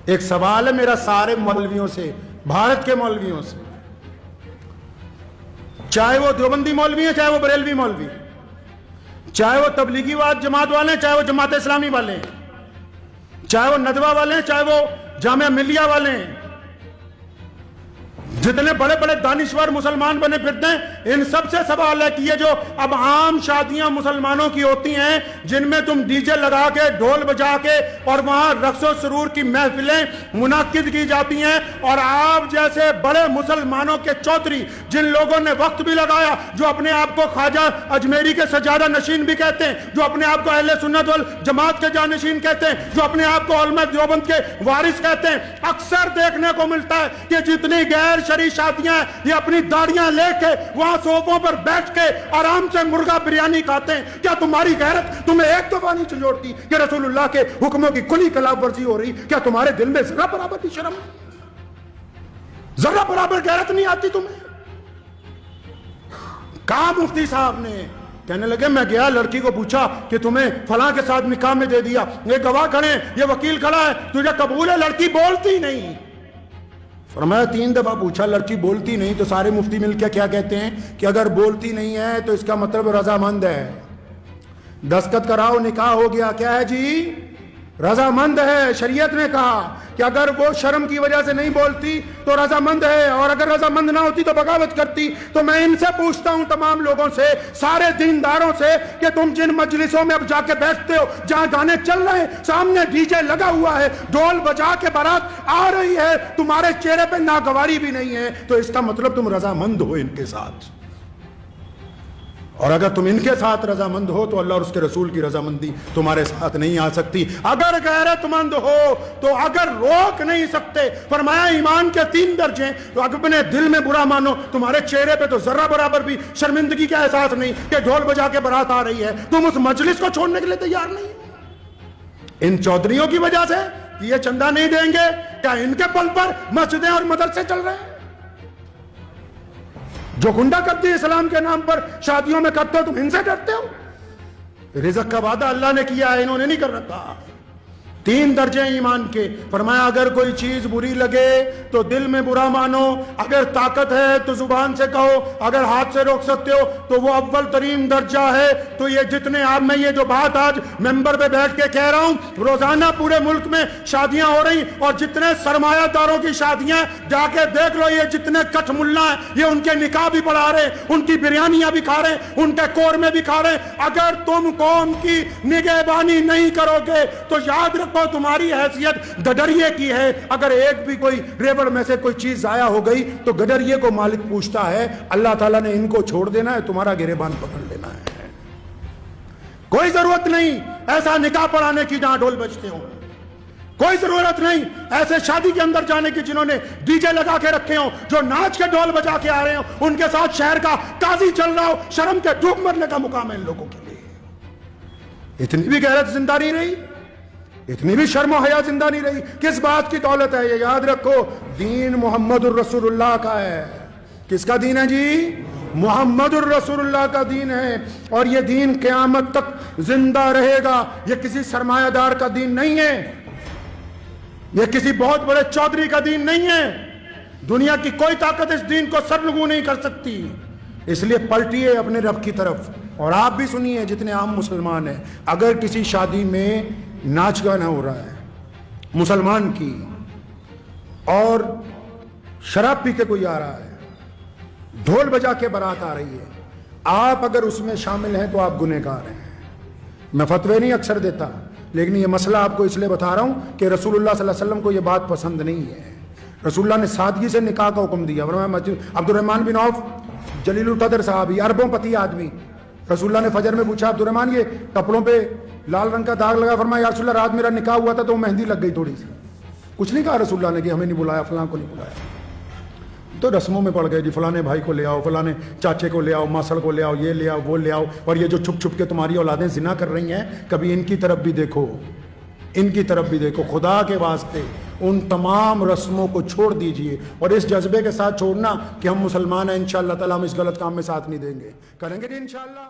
ایک سوال ہے میرا سارے مولویوں سے، بھارت کے مولویوں سے، چاہے وہ دیوبندی مولوی ہیں، چاہے وہ بریلوی مولوی، چاہے وہ تبلیغی جماعت والے ہیں، چاہے وہ جماعت اسلامی والے ہیں، چاہے وہ ندوہ والے ہیں، چاہے وہ جامعہ ملیہ والے ہیں، جتنے بڑے بڑے دانشور مسلمان بنے پھرتے ہیں، ان سب سے سوال ہے کہ یہ جو اب عام شادیاں مسلمانوں کی ہوتی ہیں جن میں تم ڈی جے لگا کے ڈھول بجا کے اور وہاں رقص و سرور کی محفلیں منعقد کی جاتی ہیں، اور آپ جیسے بڑے مسلمانوں کے چودھری جن لوگوں نے وقت بھی لگایا، جو اپنے آپ کو خواجہ اجمیری کے سجادہ نشین بھی کہتے ہیں، جو اپنے آپ کو اہل سنت والجماعت کے جانشین کہتے ہیں، جو اپنے آپ کو علماء دیوبند کے وارث کہتے ہیں، اکثر دیکھنے کو ملتا ہے کہ جتنی غیر شرعی شادیاں ہیں یہ اپنی داڑیاں لے کے وہاں صوفوں پر بیٹھ کے آرام سے مرغا بریانی کھاتے ہیں۔ کیا تمہاری غیرت تمہیں ایک دفعہ نہیں چھوڑتی کہ رسول اللہ کے حکموں کی کھلی خلاف ورزی ہو رہی؟ کیا تمہارے دل میں ذرا برابر بھی شرم، ذرا برابر غیرت نہیں آتی تمہیں؟ کہا مفتی صاحب نے، کہنے لگے میں گیا لڑکی کو پوچھا کہ تمہیں فلاں کے ساتھ نکاح میں دے دیا، یہ گواہ کھڑے ہیں، یہ وکیل کھڑا ہے، تجھے قبول ہے؟ لڑکی بولتی نہیں۔ فرمایا 3 دفعہ پوچھا، لڑکی بولتی نہیں، تو سارے مفتی مل کے کیا کہتے ہیں کہ اگر بولتی نہیں ہے تو اس کا مطلب رضامند ہے، دستخط کراؤ نکاح ہو گیا۔ کیا ہے جی؟ رضامند ہے۔ شریعت نے کہا کہ اگر وہ شرم کی وجہ سے نہیں بولتی تو رضامند ہے، اور اگر رضامند نہ ہوتی تو بغاوت کرتی۔ تو میں ان سے پوچھتا ہوں، تمام لوگوں سے، سارے دینداروں سے، کہ تم جن مجلسوں میں اب جا کے بیٹھتے ہو جہاں گانے چل رہے ہیں، سامنے ڈی جے لگا ہوا ہے، ڈھول بجا کے بارات آ رہی ہے، تمہارے چہرے پہ ناگواری بھی نہیں ہے، تو اس کا مطلب تم رضامند ہو ان کے ساتھ۔ اور اگر تم ان کے ساتھ رضامند ہو تو اللہ اور اس کے رسول کی رضامندی تمہارے ساتھ نہیں آ سکتی۔ اگر غیرت مند ہو تو اگر روک نہیں سکتے، فرمایا ایمان کے 3 درجے، تو اپنے دل میں برا مانو، تمہارے چہرے پہ تو ذرہ برابر بھی شرمندگی کا احساس نہیں کہ ڈھول بجا کے بارات آ رہی ہے، تم اس مجلس کو چھوڑنے کے لیے تیار نہیں۔ ان چودھریوں کی وجہ سے یہ چندہ نہیں دیں گے، کیا ان کے پل پر مسجدیں اور مدرسے چل رہے ہیں؟ جو گنڈا کرتی ہے اسلام کے نام پر شادیوں میں کرتے ہو، تم ان سے ڈرتے ہو؟ رزق کا وعدہ اللہ نے کیا ہے، انہوں نے نہیں کر رکھا۔ 3 درجے ایمان کے، فرمایا اگر کوئی چیز بری لگے تو دل میں برا مانو، اگر طاقت ہے تو زبان سے کہو، اگر ہاتھ سے روک سکتے ہو تو وہ اول ترین درجہ ہے۔ تو یہ جتنے آپ میں یہ جو بات آج ممبر پہ بیٹھ کے کہہ رہا ہوں، روزانہ پورے ملک میں شادیاں ہو رہی، اور جتنے سرمایہ داروں کی شادیاں جا کے دیکھ لو، یہ جتنے کٹ ملا ہیں یہ ان کے نکاح بھی پڑھا رہے، ان کی بریانیاں بھی کھا رہے، ان کے قورمے بھی کھا رہے۔ اگر تم قوم کی نگہبانی نہیں کرو گے تو یاد رکھو تمہاری حیثیت گڈریے کی ہے۔ اگر ایک بھی کوئی ریوڑ میں سے کوئی چیز ضائع ہو گئی تو گڈریے کو مالک پوچھتا ہے، اللہ تعالیٰ نے ان کو چھوڑ دینا ہے، تمہارا گریبان پکڑ لینا ہے۔ کوئی ضرورت نہیں ایسا نکاح پڑھانے کی جہاں ڈھول بجتے ہوں، کوئی ضرورت نہیں ایسے شادی کے اندر جانے کی جنہوں نے ڈی جے لگا کے رکھے ہوں، جو ناچ کے ڈھول بجا کے آ رہے ہوں، ان کے ساتھ شہر کا قاضی چل رہا ہو۔ شرم کے ڈوب مرنے کا مقام ہے ان لوگوں کے لیے۔ اتنی بھی غیرت زندہ نہیں رہی، اتنی بھی شرم و حیا زندہ نہیں رہی۔ کس بات کی دولت ہے؟ یہ یاد رکھو، دین محمد الرسول اللہ کا ہے۔ کس کا دین ہے جی؟ محمد الرسول اللہ کا دین ہے، اور یہ دین قیامت تک زندہ رہے گا۔ یہ کسی سرمایہ دار کا دین نہیں ہے، یہ کسی بہت بڑے چودھری کا دین نہیں ہے۔ دنیا کی کوئی طاقت اس دین کو سرنگو نہیں کر سکتی۔ اس لیے پلٹیے اپنے رب کی طرف، اور آپ بھی سنیے جتنے عام مسلمان ہیں، اگر کسی شادی میں ناچ گانا ہو رہا ہے مسلمان کی، اور شراب پی کے کوئی آ رہا ہے، ڈھول بجا کے بارات آ رہی ہے، آپ اگر اس میں شامل ہیں تو آپ گنہگار ہیں۔ میں فتوے نہیں اکثر دیتا، لیکن یہ مسئلہ آپ کو اس لیے بتا رہا ہوں کہ رسول اللہ صلی اللہ علیہ وسلم کو یہ بات پسند نہیں ہے۔ رسول اللہ نے سادگی سے نکاح کا حکم دیا۔ عبد الرحمن بن عوف جلیل القدر صحابی، اربوں پتی آدمی، رسول اللہ نے فجر میں پوچھا عبد الرحمن یہ کپڑوں پہ لال رنگ کا داغ لگا، فرمایا یا رسول اللہ رات میرا نکاح ہوا تھا تو مہندی لگ گئی تھوڑی سی۔ کچھ نہیں کہا رسول اللہ نے کہ ہمیں نہیں بلایا، فلاں کو نہیں بلایا، تو رسموں میں پڑ گئے جی فلاں بھائی کو لے آؤ، فلاں چاچے کو لے آؤ، ماسڑ کو لے آؤ، یہ لے آؤ وہ لے آؤ۔ اور یہ جو چھپ چھپ کے تمہاری اولادیں زنا کر رہی ہیں، کبھی ان کی طرف بھی دیکھو، ان کی طرف بھی دیکھو، خدا کے واسطے ان تمام رسموں کو چھوڑ دیجئے، اور اس جذبے کے ساتھ چھوڑنا کہ ہم مسلمان ہیں، انشاءاللہ تعالی ہم اس غلط کام میں ساتھ نہیں دیں گے، کریں گے انشاءاللہ۔